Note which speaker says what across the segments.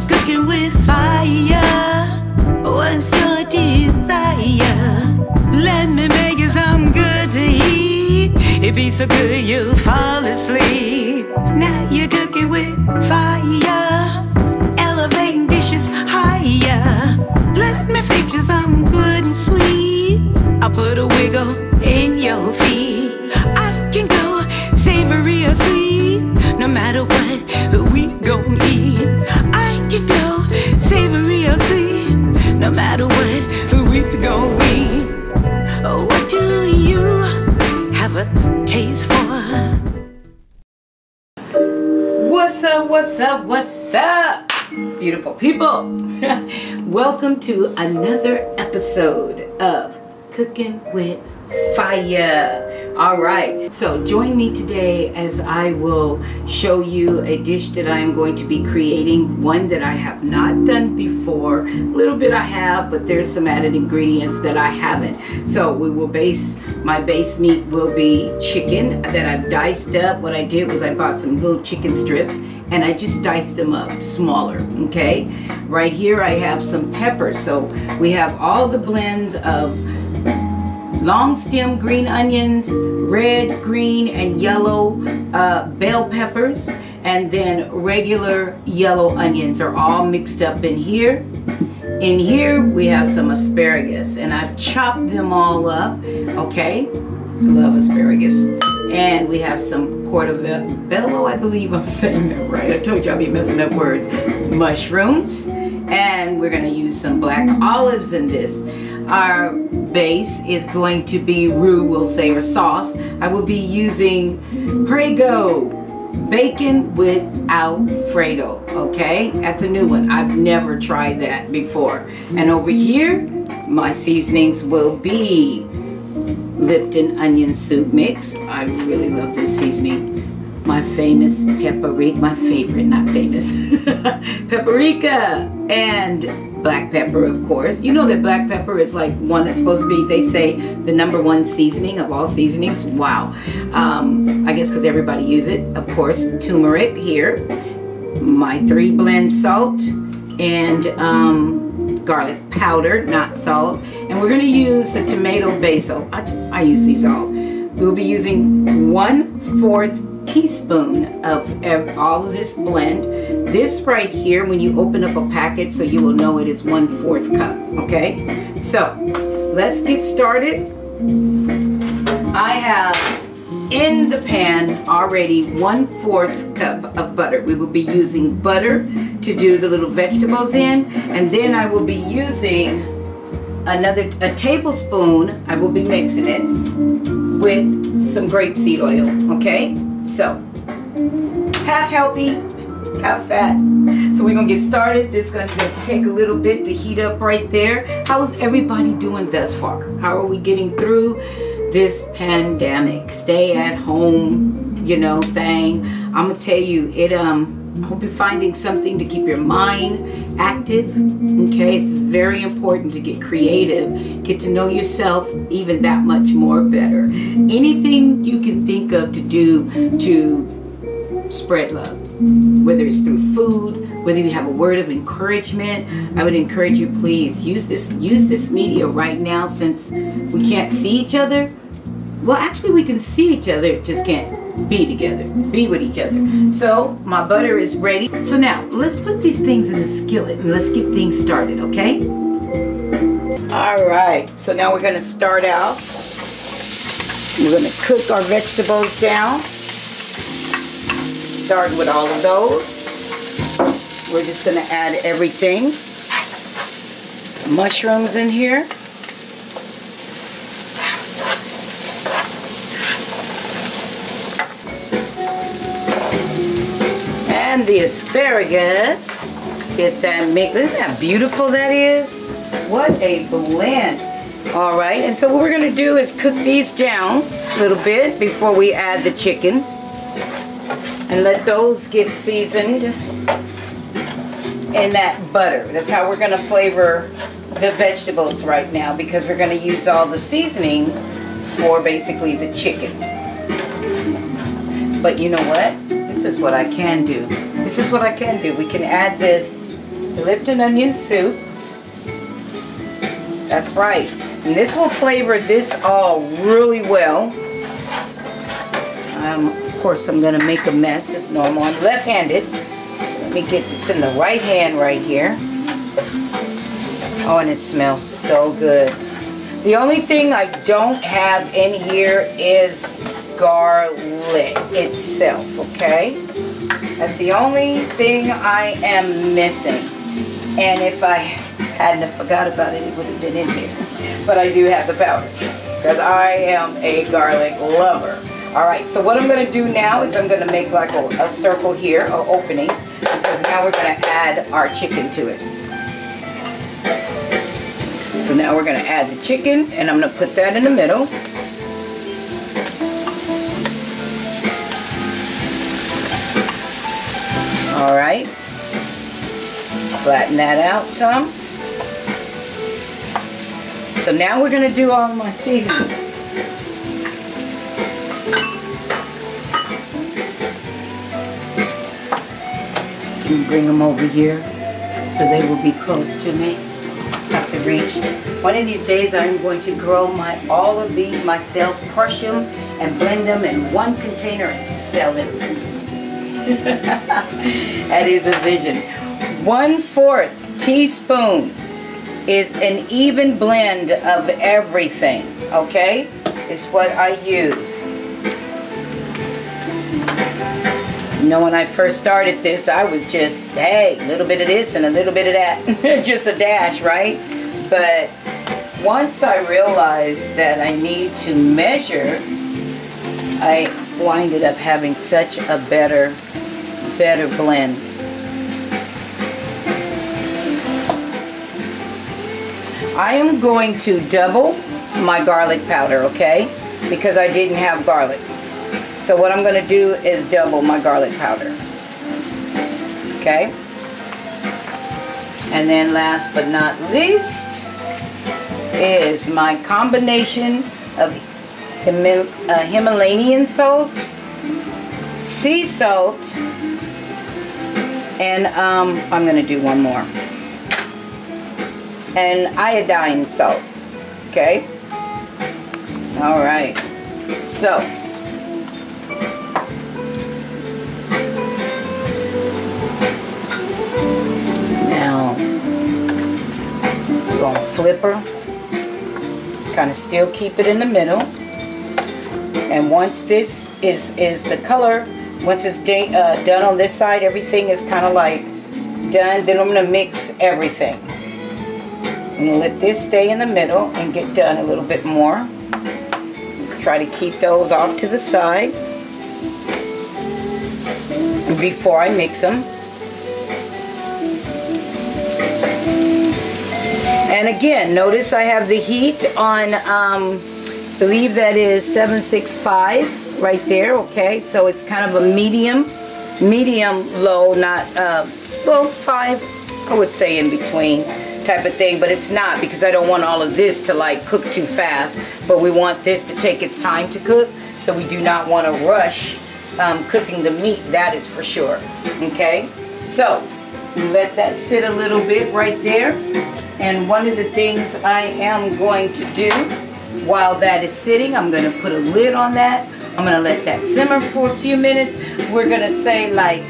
Speaker 1: Cooking with fire. What's your desire? Let me make you some good to eat. It be so good you'll fall asleep. Now you're cooking with fire, elevating dishes higher. Let me fix you some good and sweet. I'll put a wiggle in your feet. I can go savory or sweet, no matter what we gon' eat. I can go savory or sweet, no matter what we gon' eat. Oh, what do you have a taste for? What's up, what's up, what's up, beautiful people? Welcome to another episode of Cooking with F.I.Y.A. Alright, so join me today as I will show you a dish that I am going to be creating. One that I have not done before. A little bit I have, but there's some added ingredients that I haven't. So we will my base meat will be chicken that I've diced up. What I did was I bought some little chicken strips and I just diced them up smaller, okay? Right here I have some peppers. So we have all the blends of long stem green onions, red, green, and yellow bell peppers, and then regular yellow onions are all mixed up in here. In here we have some asparagus, and I've chopped them all up, okay? I love asparagus. And we have some portobello, I believe I'm saying that right. I told you I'll be messing up words. Mushrooms, and we're gonna use some black olives in this. Our base is going to be roux, we'll say, or sauce. I will be using Prego bacon with Alfredo, okay? That's a new one. I've never tried that before. And over here, my seasonings will be Lipton onion soup mix. I really love this seasoning. My famous paprika, my favorite, not famous, paprika, and black pepper, of course. You know that black pepper is like one that's supposed to be, they say, the #1 seasoning of all seasonings. Wow. I guess because everybody use it. Of course, turmeric here. My 3 blend salt and garlic powder, not salt. And we're going to use a tomato basil. I use these all. We'll be using 1/4 teaspoon of all of this blend. This right here, when you open up a packet, so you will know it is 1/4 cup, okay? So let's get started. I have in the pan already 1/4 cup of butter. We will be using butter to do the little vegetables in, and then I will be using a tablespoon. I will be mixing it with some grapeseed oil, okay? So, half healthy, half fat. So we're gonna get started. This is gonna take a little bit to heat up right there. How is everybody doing thus far? How are we getting through this pandemic? Stay at home, you know, thing. I'm gonna tell you, I hope you're finding something to keep your mind active, okay? It's very important to get creative, get to know yourself even that much more better. Anything you can think of to do to spread love, whether it's through food, whether you have a word of encouragement, I would encourage you, please use this media right now, since we can't see each other. Well, actually we can see each other, just can't be together, be with each other. So my butter is ready. So now let's put these things in the skillet and let's get things started, okay? All right, so now we're gonna start out. We're gonna cook our vegetables down. Start with all of those. We're just gonna add everything. Mushrooms in here. And the asparagus. Get that mix. Isn't that beautiful that is? What a blend. All right, and so what we're gonna do is cook these down a little bit before we add the chicken. And let those get seasoned in that butter. That's how we're gonna flavor the vegetables right now, because we're gonna use all the seasoning for basically the chicken. But you know what? This is what I can do. This is what I can do. We can add this Lipton onion soup. That's right. And this will flavor this all really well. Of course, I'm going to make a mess as normal. I'm left-handed. So let me get this in the right hand right here. Oh, and it smells so good. The only thing I don't have in here is garlic itself, okay? That's the only thing I am missing. And if I hadn't forgot about it, it would have been in here. But I do have the powder because I am a garlic lover. Alright, so what I'm going to do now is I'm going to make like a circle here, an opening, because now we're going to add our chicken to it. So now we're going to add the chicken, and I'm going to put that in the middle. Alright, flatten that out some. So now we're going to do all my seasonings. And bring them over here so they will be close to me. Have to reach. One of these days I'm going to grow all of these myself, crush them and blend them in one container and sell them. That is a vision. 1/4 teaspoon is an even blend of everything, okay? It's what I use. You know, when I first started this, I was just, hey, a little bit of this and a little bit of that. Just a dash, right? But once I realized that I need to measure, I winded up having such a better blend. I am going to double my garlic powder, okay? Because I didn't have garlic. So what I'm going to do is double my garlic powder. Okay? And then last but not least is my combination of Himalayan salt, sea salt, and I'm going to do one more. And iodine salt. Okay? Alright. So, now, we're going to flip her. Kind of still keep it in the middle. And once this is the color, once it's done on this side, everything is kind of like done. Then I'm going to mix everything. I'm going to let this stay in the middle and get done a little bit more. Try to keep those off to the side before I mix them. And again, notice I have the heat on, believe that is 765 right there, okay? So it's kind of a medium low, not, well, 5, I would say in between type of thing, but it's not, because I don't want all of this to like cook too fast, but we want this to take its time to cook, so we do not want to rush cooking the meat, that is for sure. Okay, so let that sit a little bit right there. And one of the things I am going to do while that is sitting, I'm going to put a lid on that. I'm going to let that simmer for a few minutes. We're going to say like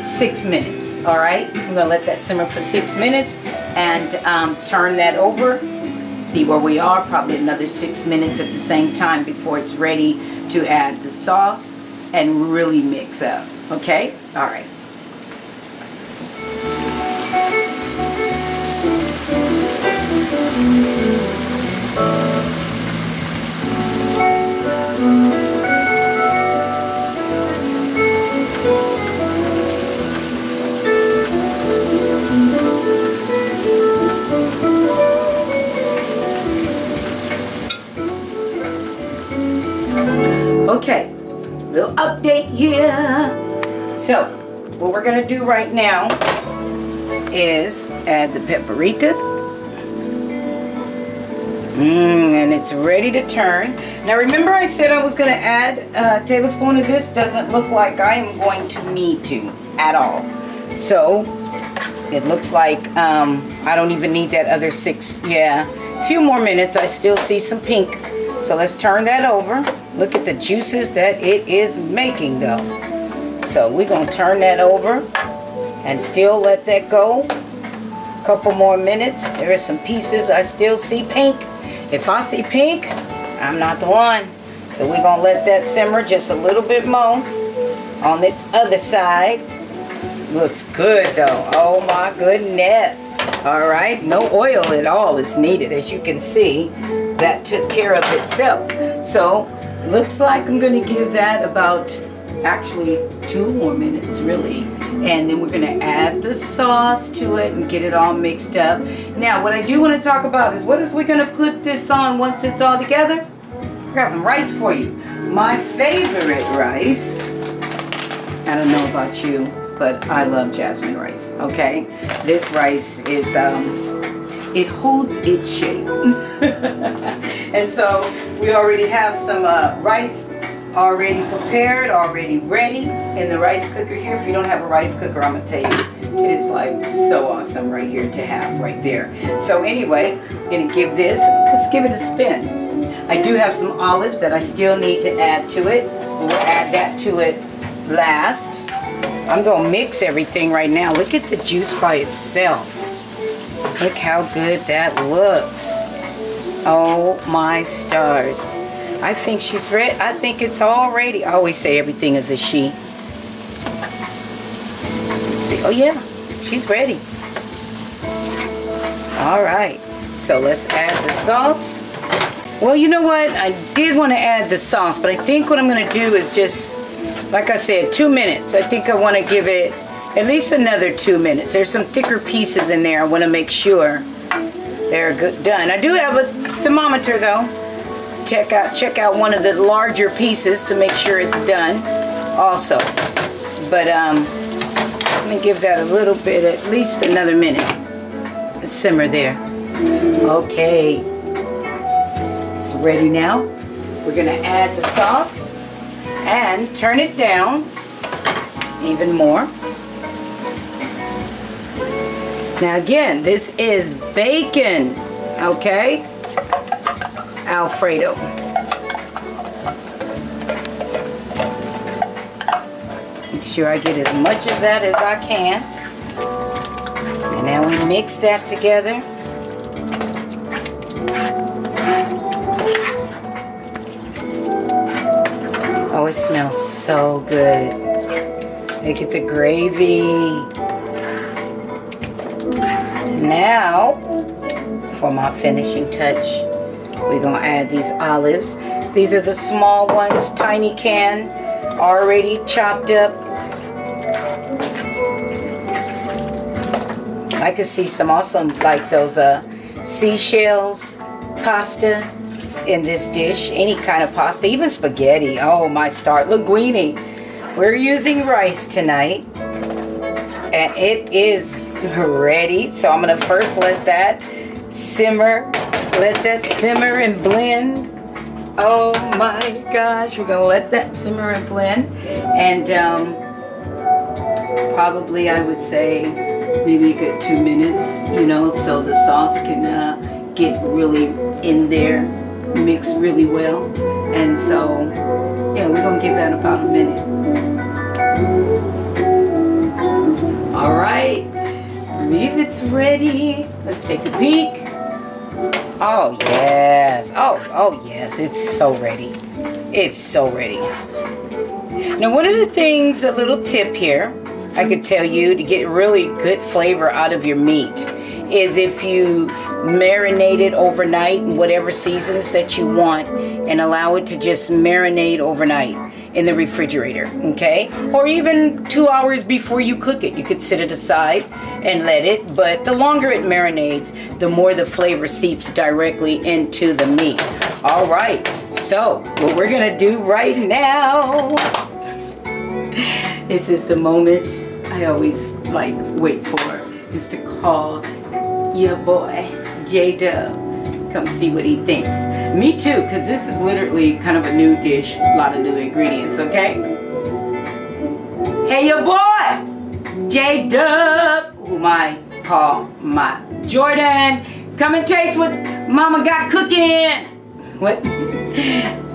Speaker 1: 6 minutes. All right, I'm going to let that simmer for 6 minutes and turn that over. See where we are, probably another 6 minutes at the same time before it's ready to add the sauce and really mix up. Okay, all right. Okay, little update here. So, what we're going to do right now is add the paprika. And it's ready to turn. Now remember I said I was going to add a tablespoon of this. Doesn't look like I am going to need to at all. So, It looks like I don't even need that other 6. Yeah, a few more minutes. I still see some pink. So let's turn that over. Look at the juices that it is making though. So we're going to turn that over and still let that go. A couple more minutes. There are some pieces I still see pink. If I see pink, I'm not the one. So we're going to let that simmer just a little bit more on its other side. Looks good though. Oh my goodness. All right, no oil at all is needed. As you can see, that took care of itself. So looks like I'm going to give that about actually 2 more minutes really, and then we're going to add the sauce to it and get it all mixed up. Now what I do want to talk about is what is we going to put this on once it's all together. I got some rice for you. My favorite rice. I don't know about you, but I love jasmine rice. Okay, this rice is it holds its shape. And so we already have some rice already prepared, already ready in the rice cooker here. If you don't have a rice cooker, I'm gonna tell you, it is like so awesome right here to have right there. So anyway, I'm gonna give this, let's give it a spin. I do have some olives that I still need to add to it. We'll add that to it last. I'm gonna mix everything right now. Look at the juice by itself. Look how good that looks. Oh my stars. I think she's ready. I think it's all ready. I always say everything is a she. Let's see. Oh yeah, she's ready. All right, so let's add the sauce. Well, you know what? I did want to add the sauce, but I think what I'm going to do is just, like I said, 2 minutes. I think I want to give it at least another 2 minutes. There's some thicker pieces in there. I want to make sure they're good, done. I do have a thermometer though. Check out one of the larger pieces to make sure it's done also. But let me give that a little bit, at least another minute. Let's simmer there. Okay, it's ready now. We're gonna add the sauce and turn it down even more. Now again, this is bacon, okay? Alfredo. Make sure I get as much of that as I can. And now we mix that together. Oh, it smells so good. Look at the gravy. Now, for my finishing touch, we're going to add these olives. These are the small ones, tiny can, already chopped up. I could see some awesome, like those seashells pasta in this dish. Any kind of pasta, even spaghetti. Oh, my star. Linguine. We're using rice tonight. And it is ready. So I'm going to first let that simmer. Let that simmer and blend. Oh my gosh, we're gonna let that simmer and blend. And probably I would say maybe a good 2 minutes, you know, so the sauce can get really in there, mix really well. And so, yeah, we're gonna give that about a minute. All right, I believe it's ready. Let's take a peek. Oh yes, oh yes, it's so ready. It's so ready. Now one of the things, a little tip here, I could tell you to get really good flavor out of your meat is if you marinate it overnight in whatever seasons that you want and allow it to just marinate overnight in the refrigerator, okay? Or even 2 hours before you cook it. You could set it aside and let it, but the longer it marinates, the more the flavor seeps directly into the meat. All right, so what we're gonna do right now, this is the moment I always like wait for, is to call your boy J-Dub. Come see what he thinks. Me too, because this is literally kind of a new dish, a lot of new ingredients, okay? Hey, your boy, J-Dub. Oh call my Jordan. Come and taste what Mama got cooking. What?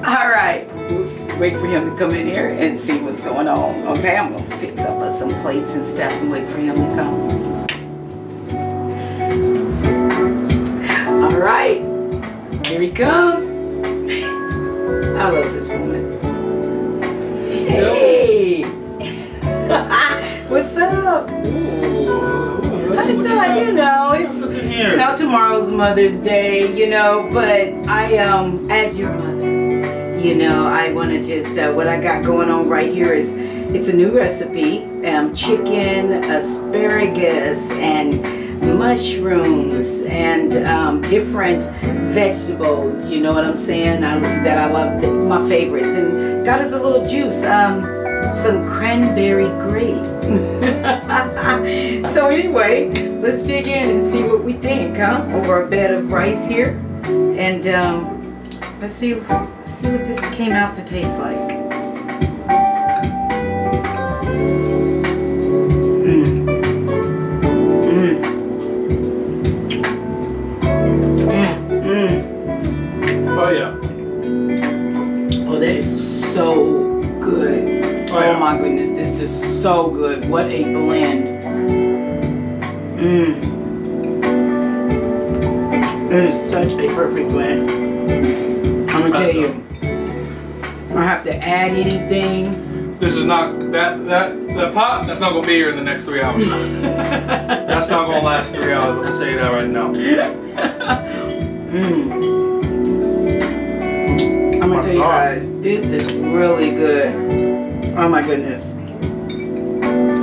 Speaker 1: All right. We'll wait for him to come in here and see what's going on. Okay, I'm gonna fix up some plates and stuff and wait for him to come. All right, here he comes. I love this woman. Hey, what's up? I thought, it's tomorrow's Mother's Day, but I as your mother. I want to just, what I got going on right here is, it's a new recipe, chicken, asparagus, and mushrooms, and different vegetables, you know what I'm saying, that I love, my favorites, and got us a little juice, some cranberry grape. So anyway, let's dig in and see what we think, over a bed of rice here, and let's see what this came out to taste like.
Speaker 2: Oh yeah.
Speaker 1: Oh, that is so good. Oh my goodness, this is so good. What a blend. This is such a perfect blend. I'm gonna tell you, I don't have to add anything.
Speaker 2: This is not that pot. That's not gonna be here in the next 3 hours. That's not gonna last 3 hours. I'm gonna say that right now.
Speaker 1: I'm gonna tell you guys, this is really good. Oh my goodness,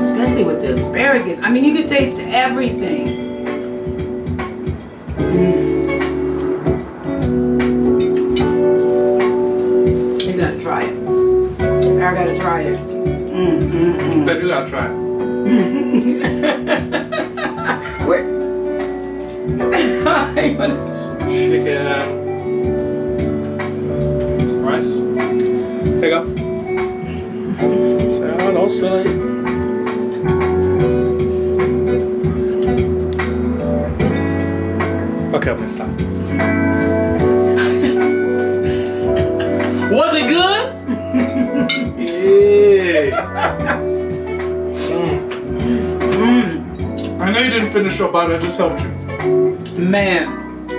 Speaker 1: especially with the asparagus. I mean, you can taste everything. Try it. I gotta try it.
Speaker 2: But you gotta try it.
Speaker 1: Where?
Speaker 2: Chicken. Rice. There you go. Salad, all silly. Okay, I'm gonna stop this. Was it good? Yeah. I know you didn't finish your bite, I just helped you.
Speaker 1: Man.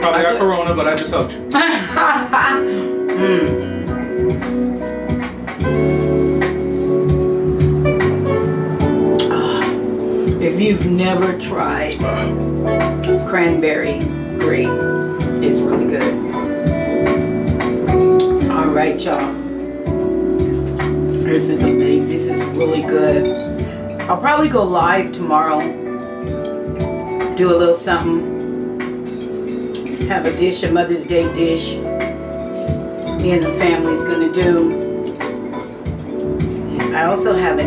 Speaker 2: Probably got corona, but I just helped you.
Speaker 1: If you've never tried cranberry grape, it's really good. Alright, y'all. This is amazing. This is really good. I'll probably go live tomorrow. Do a little something. Have a dish, a Mother's Day dish. Me and the family's gonna do. I also have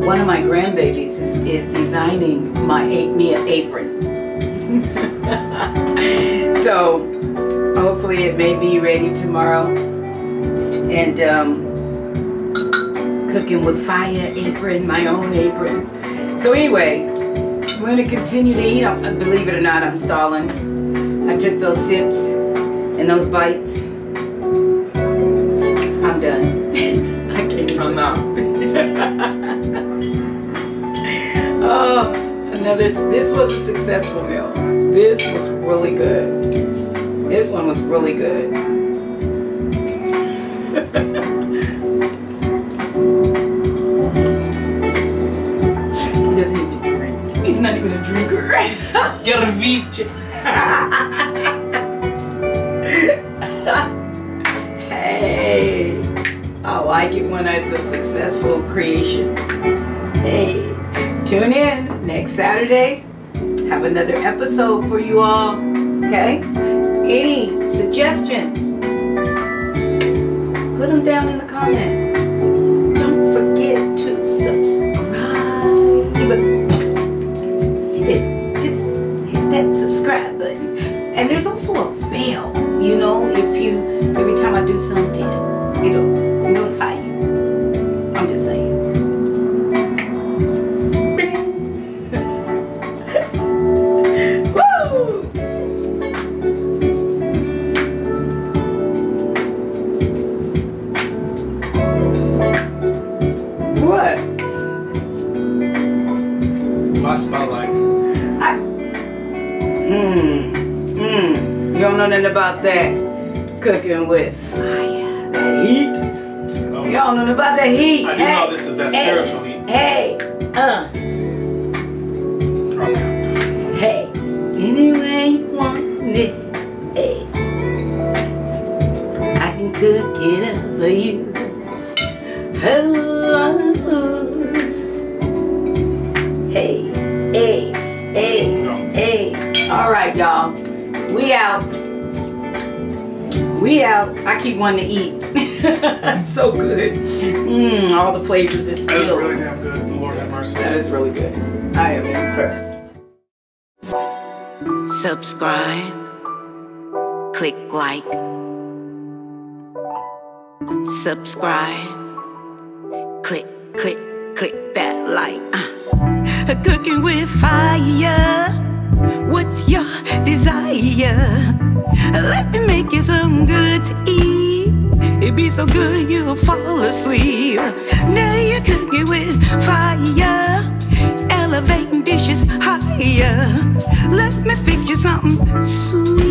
Speaker 1: one of my grandbabies is designing me an apron. So hopefully it may be ready tomorrow. And cooking with F.I.Y.A apron, my own apron. So anyway, I'm going to continue to eat. Believe it or not, I'm stalling. I took those sips and those bites. I'm done. I can't eat.
Speaker 2: I'm not.
Speaker 1: Oh, this was a successful meal. This was really good. This one was really good. He doesn't even drink. He's not even a drinker. Gervice. Hey, I like it when it's a successful creation. Hey, tune in next Saturday. Have another episode for you all. Okay? Any suggestions? Put them down in the comment. Don't forget to subscribe. Hit it. Just hit that subscribe button. And there's also a bell. You know, every time I do something, it'll notify you. I'm just saying.
Speaker 2: spotlight.
Speaker 1: You don't know nothing about that. Cooking with fire. That heat.
Speaker 2: Oh.
Speaker 1: You don't know nothing about that heat.
Speaker 2: I do know this is that spiritual heat.
Speaker 1: Hey,
Speaker 2: Okay.
Speaker 1: hey, anyway you want it. Hey, I can cook it up for you. Oh. Hey, hey, hey, hey. All right, y'all. We out. We out. I keep wanting to eat. So good. All the flavors are still.
Speaker 2: That is really damn good. Lord have mercy.
Speaker 1: That is really good. I am impressed. Subscribe. Click like. Subscribe. Click that like. Cooking with fire. What's your desire? Let me make you something good to eat. It'd be so good you'll fall asleep. Now you're cooking with fire, elevating dishes higher. Let me fix you something sweet.